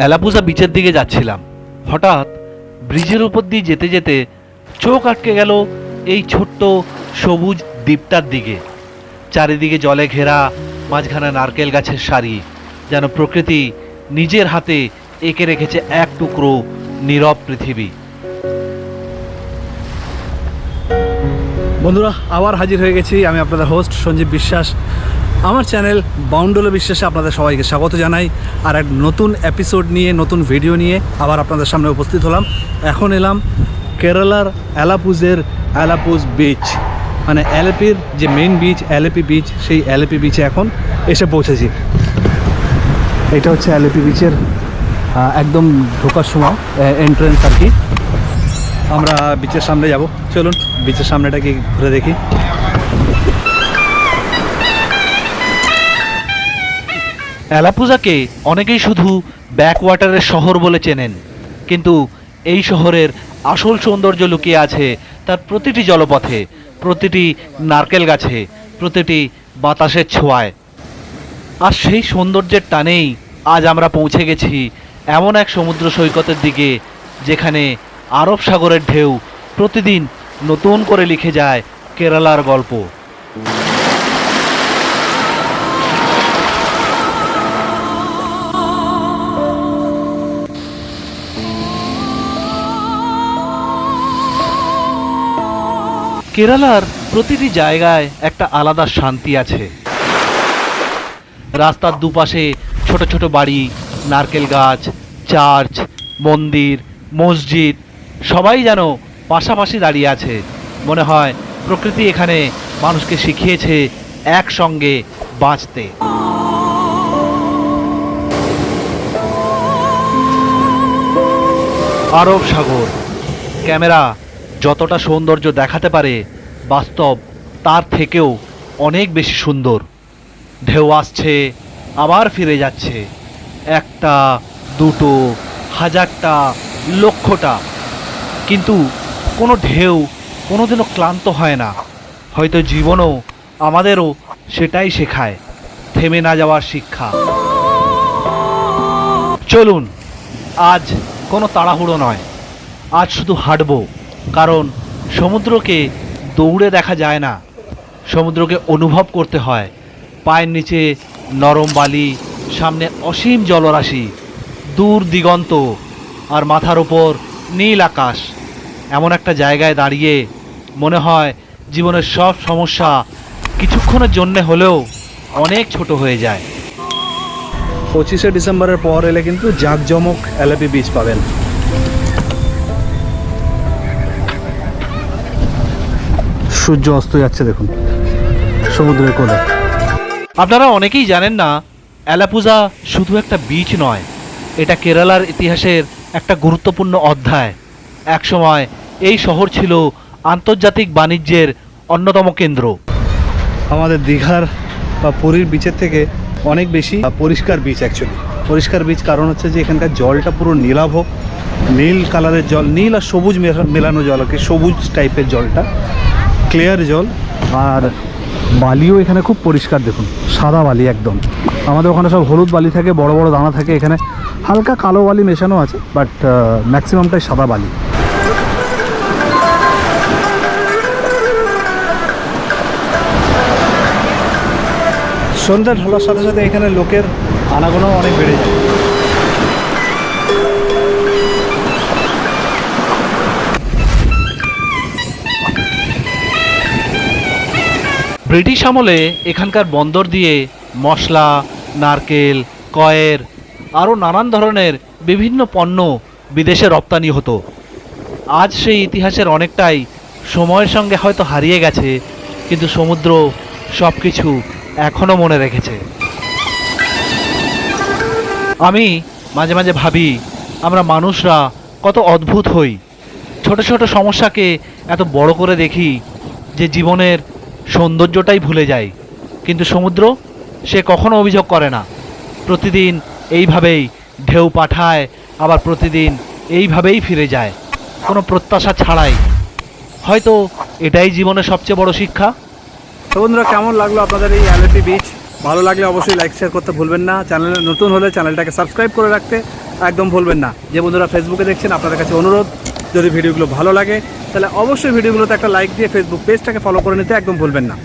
এলাপুজা বিচের দিকে যাচ্ছিলাম, হঠাৎ ব্রিজের উপর দিয়ে যেতে যেতে চোখ আটকে গেল এই ছোট্ট সবুজ দ্বীপটার দিকে। চারিদিকে জলে ঘেরা, মাঝখানে নারকেল গাছের সারি, যেন প্রকৃতি নিজের হাতে এঁকে রেখেছে এক টুকরো নীরব পৃথিবী। বন্ধুরা, আবার হাজির হয়ে গেছি আমি আপনাদের হোস্ট সঞ্জীব বিশ্বাস। আমার চ্যানেল বাউন্ডুলে বিশ্বাসে আপনাদের সবাইকে স্বাগত জানাই। আর এক নতুন এপিসোড নিয়ে, নতুন ভিডিও নিয়ে আবার আপনাদের সামনে উপস্থিত হলাম। এখন এলাম কেরালার অ্যালাপুজের অ্যালাপুজ বিচ, মানে অ্যালেপির যে মেইন বিচ অ্যালেপি বিচ, সেই অ্যালেপি বিচে এখন এসে পৌঁছেছি। এটা হচ্ছে অ্যালেপি বিচের একদম ঢোকার সময় এন্ট্রেন্স আর কি। আমরা বিচের সামনে যাব, চলুন বিচের সামনেটা কি ঘুরে দেখি। এলাপুজাকে অনেকেই শুধু ব্যাকওয়াটারের শহর বলে চেনেন, কিন্তু এই শহরের আসল সৌন্দর্য লুকিয়ে আছে তার প্রতিটি জলপথে, প্রতিটি নারকেল গাছে, প্রতিটি বাতাসের ছোঁয়ায়। আর সেই সৌন্দর্যের টানেই আজ আমরা পৌঁছে গেছি এমন এক সমুদ্র সৈকতের দিকে, যেখানে আরব সাগরের ঢেউ প্রতিদিন নতুন করে লিখে যায় কেরালার গল্প। কেরালার প্রতিটি জায়গায় একটা আলাদা শান্তি আছে। রাস্তার দুপাশে ছোট ছোট বাড়ি, নারকেল গাছ, চার্চ, মন্দির, মসজিদ, সবাই যেন পাশাপাশি দাঁড়িয়ে আছে। মনে হয় প্রকৃতি এখানে মানুষকে শিখিয়েছে একসঙ্গে বাঁচতে। আরব সাগর ক্যামেরা যতটা সৌন্দর্য দেখাতে পারে, বাস্তব তার থেকেও অনেক বেশি সুন্দর। ঢেউ আসছে, আবার ফিরে যাচ্ছে, একটা, দুটো, হাজারটা, লক্ষটা, কিন্তু কোনো ঢেউ কোনোদিনও ক্লান্ত হয় না। হয়তো জীবনও আমাদেরও সেটাই শেখায়, থেমে না যাওয়ার শিক্ষা। চলুন, আজ কোনো তাড়াহুড়ো নয়, আজ শুধু হাঁটবো, কারণ সমুদ্রকে দৌড়ে দেখা যায় না, সমুদ্রকে অনুভব করতে হয়। পায়ের নিচে নরম বালি, সামনে অসীম জলরাশি, দূর দিগন্ত, আর মাথার ওপর নীল আকাশ। এমন একটা জায়গায় দাঁড়িয়ে মনে হয় জীবনের সব সমস্যা কিছুক্ষণের জন্যে হলেও অনেক ছোট হয়ে যায়। 25শে ডিসেম্বরের পর এলে কিন্তু জাঁকজমক অ্যালেপি বিচ পাবেন। সূর্য অস্ত যাচ্ছে দেখুন সমুদ্রের কোলে। আপনারা অনেকেই জানেন না, অ্যালাপুজা শুধু একটা বিচ নয়, এটা কেরালার ইতিহাসের একটা গুরুত্বপূর্ণ অধ্যায়। একসময় এই শহর ছিল আন্তর্জাতিক বাণিজ্যের অন্যতম কেন্দ্র। আমাদের দীঘার বা পুরীর বিচের থেকে অনেক বেশি পরিষ্কার বিচ অ্যাকচুয়ালি। পরিষ্কার বিচ কারণ হচ্ছে যে এখানকার জলটা পুরো নীলাভ, নীল কালারের জল, নীল আর সবুজ মেলানো জল আর কি, সবুজ টাইপের জলটা, ক্লিয়ার জল। আর বালিও এখানে খুব পরিষ্কার, দেখুন সাদা বালি একদম। আমাদের ওখানে সব হলুদ বালি থাকে, বড় বড় দানা থাকে, এখানে হালকা কালো বালি মেশানো আছে, বাট ম্যাক্সিমামটাই সাদা বালি। সন্ধ্যা ঢলার সাথে সাথে এখানে লোকের আনাগোনাও অনেক বেড়ে যায়। ব্রিটিশ আমলে এখানকার বন্দর দিয়ে মশলা, নারকেল, কয়ের, আরও নানান ধরনের বিভিন্ন পণ্য বিদেশে রপ্তানি হতো। আজ সেই ইতিহাসের অনেকটাই সময়ের সঙ্গে হয়তো হারিয়ে গেছে, কিন্তু সমুদ্র সব কিছু এখনও মনে রেখেছে। আমি মাঝে মাঝে ভাবি, আমরা মানুষরা কত অদ্ভুত হই, ছোট ছোট সমস্যাকে এত বড় করে দেখি যে জীবনের সৌন্দর্যটাই ভুলে যাই। কিন্তু সমুদ্র, সে কখনো অভিযোগ করে না, প্রতিদিন এইভাবেই ঢেউ পাঠায়, আবার প্রতিদিন এইভাবেই ফিরে যায়, কোনো প্রত্যাশা ছাড়াই। হয়তো এটাই জীবনের সবচেয়ে বড় শিক্ষা। তো বন্ধুরা, কেমন লাগলো আপনাদের এই অ্যালেপি বিচ? ভালো লাগলে অবশ্যই লাইক শেয়ার করতে ভুলবেন না। চ্যানেলে নতুন হলে চ্যানেলটাকে সাবস্ক্রাইব করে রাখতে একদম ভুলবেন না। যে বন্ধুরা ফেসবুকে দেখছেন আপনাদের কাছে অনুরোধ, যদি ভিডিওগুলো ভালো লাগে তাহলে অবশ্যই ভিডিওগুলোতে একটা লাইক দিয়ে ফেসবুক পেজটাকে ফলো করে নিতে একদম ভুলবেন না।